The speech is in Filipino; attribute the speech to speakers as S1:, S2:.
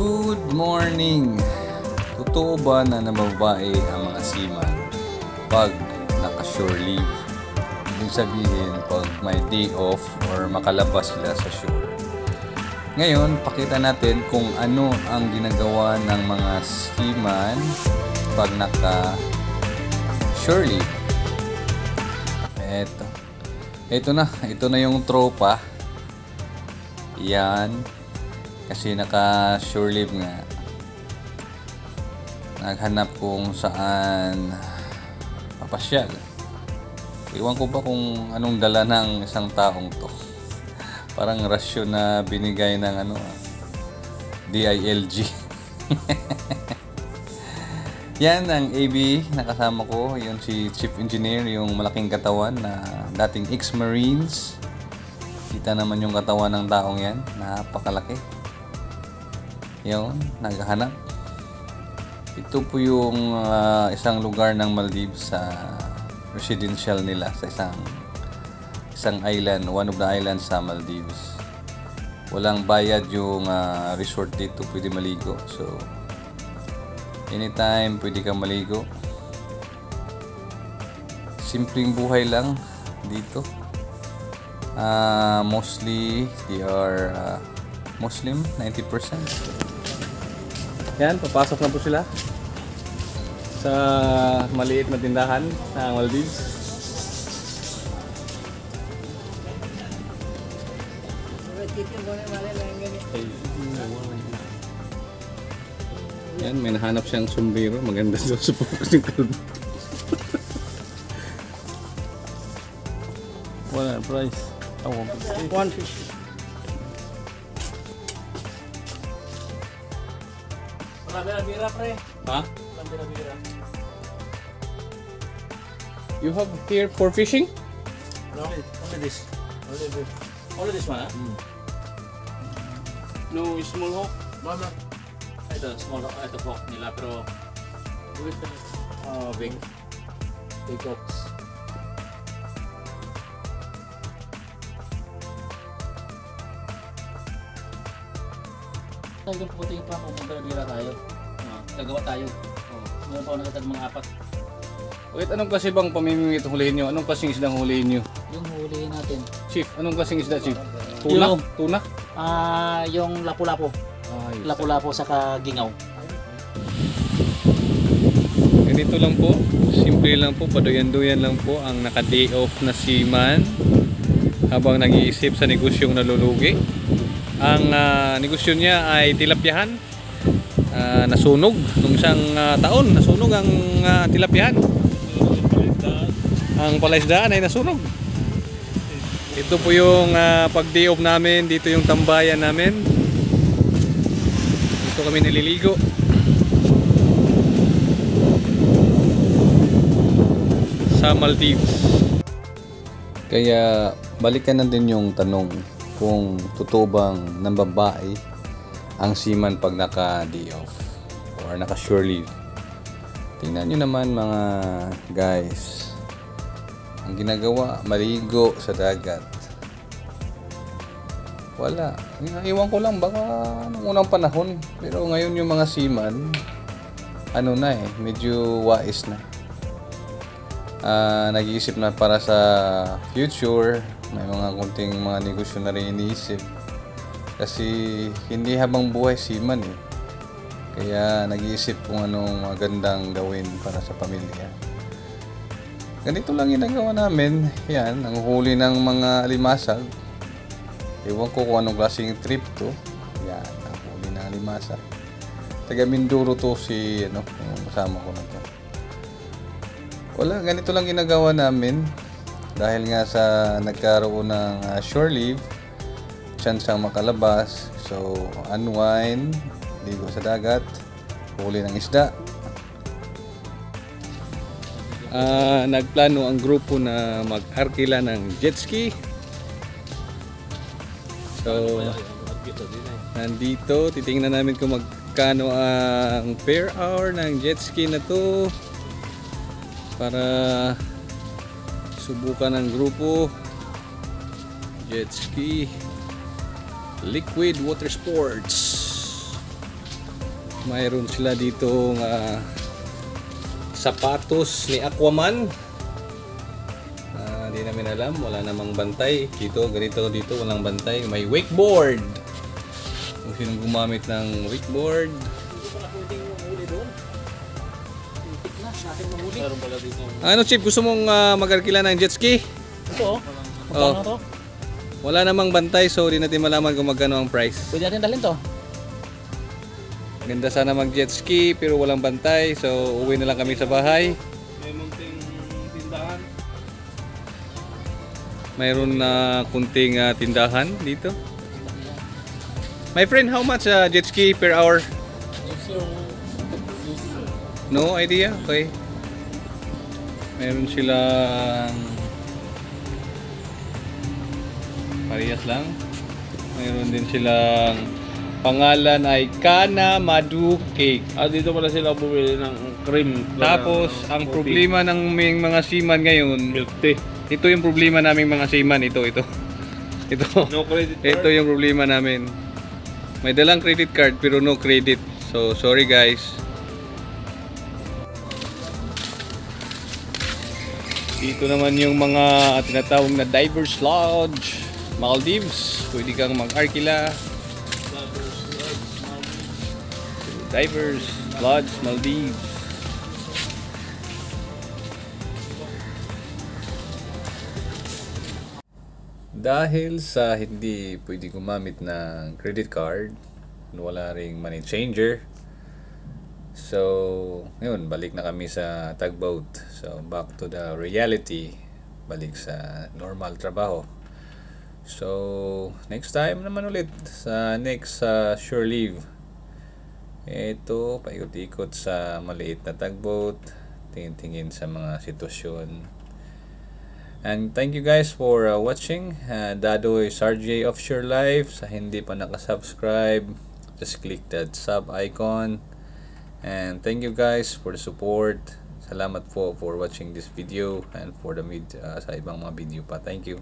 S1: Good morning! Totoo ba na nababae ang mga seaman pag naka-shore leave? Ibig sabihin pag may day off or makalabas sila sa shore. Ngayon, pakita natin kung ano ang ginagawa ng mga seaman pag naka-shore leave. Ito na yung tropa. Yan. Kasi naka-shore leave nga. Naghanap kung saan papasyal. Iwan ko ba kung anong dala ng isang taong to. Parang rasyon na binigay ng DILG. Yan ang AB nakasama ko. Yung si Chief Engineer, yung malaking katawan na dating ex-Marines. Kita naman yung katawan ng taong yan. Napakalaki. Yun, naghahanap. Ito po yung isang lugar ng Maldives sa residential nila sa isang island, one of the islands sa Maldives. Walang bayad yung resort dito, pwede maligo. So, anytime pwede kang maligo. Simpleng buhay lang dito. Mostly they are Muslim, 90%. Yan, papasok na po sila sa maliit na tindahan ng Maldives. Yan, may nahanap siyang sombrero. Maganda sa support ng kalbo. Wala price. 150.
S2: Bira, pre.
S1: Ha?
S2: Bira.
S1: You have here for fishing?
S2: No, only this. Only this one, huh?
S1: No small hook?
S2: No. Ito, small, ito hook nila, pero big hooks. Tayo po ito yung pa kung bira tayo. Gagawa tayo. Ngayon pa ako nagtatag mga 4.
S1: Wait, anong klase bang pamimingit hulihin nyo? Anong klaseng isdang hulihin nyo?
S2: Yung hulihin natin.
S1: Chief, anong klaseng isda, Chief? Tuna? Tuna?
S2: Yung lapu-lapo.
S1: Yes.
S2: Lapu-lapo sa kagingaw.
S1: Ganito lang po. Simple lang po. Paduyan-duyan lang po ang naka-day off na seaman habang nag-iisip sa negosyong nalulugi. Ang negosyo niya ay tilapyahan. Nasunog nung isang taon. Nasunog ang tilapyahan. Ang palaisdaan ay nasunog. Ito po yung pag-day off namin. Dito yung tambayan namin. Dito kami nililigo. Sa Maldives. Kaya balikan natin yung tanong kung totoo bang nambabae ang seaman pag naka-day off or naka-shore leave. Tingnan nyo naman mga guys. Ang ginagawa, maligo sa dagat. Wala. Iwan ko lang baka nung unang panahon. Pero ngayon yung mga seaman, medyo wais na. Nag-iisip na para sa future. May mga kunting mga negosyo na rin iniisip. Kasi hindi habang buhay seaman eh. Kaya nag-iisip kung anong magandang gawin para sa pamilya. Ganito lang ginagawa namin. Yan, ang huli ng mga alimasag. Ewan ko kung anong klaseng trip to. Yan, ang huli ng alimasag. Taga Mindoro to si yung kasama ko na to. Wala, ganito lang ginagawa namin. Dahil nga sa nagkaroon ng shore leave, chance ang makalabas. So, unwind, ligo sa dagat, huli ng isda. Nagplano ang grupo na mag-arkila ng jet ski. So, nandito, titingnan namin kung magkano ang per hour ng jet ski na to. Para subukan ng grupo jet ski liquid water sports. mayroon sila dito sapatos ni Aquaman. Hindi namin alam, wala namang bantay dito. Ganito dito, walang bantay. May wakeboard. Kung sinong gumamit ng wakeboard.
S2: Hindi pala pwedeng mahuli doon. Itik na, natin mahuli. Meron pala dito.
S1: Ano Chip, gusto mong mag-arkila ng jet ski?
S2: Ito magkano to?
S1: Wala namang bantay, so di natin malaman kung magkano ang price.
S2: Pwede natin dalhin to.
S1: Ganda sana mag jet ski pero walang bantay, so uwi na lang kami sa bahay.
S2: May munting tindahan.
S1: Mayroon na kunting tindahan dito. My friend, how much jet ski per hour? No idea? Okay. Mayroon silang parehas lang. Mayroon din silang pangalan ay Kana Madu Cake.
S2: Dito pala sila bumili ng cream.
S1: Tapos, ang problema ng mga seaman ngayon,
S2: Milk tea.
S1: ito yung problema naming mga seaman. Ito.
S2: No credit card.
S1: Ito yung problema namin. May dalang credit card pero no credit. So, sorry guys. Dito naman yung mga tinatawag na Divers Lodge, Maldives. Pwede kang mag-arkila. Divers Lodge, Maldives. Dahil sa hindi pwede gumamit ng credit card, wala ring money changer. So, ngayon, balik na kami sa tugboat. So, back to the reality. Balik sa normal trabaho. So, next time naman ulit sa next shore leave. Ito, paikot-ikot sa maliit na tugboat. Tingin-tingin sa mga sitwasyon. And thank you guys for watching. Dadoy Sarjay Offshore Life. Sa hindi pa nakasubscribe, just click that sub icon. And thank you guys for the support. Salamat po for watching this video and for the sa ibang mga video pa. Thank you.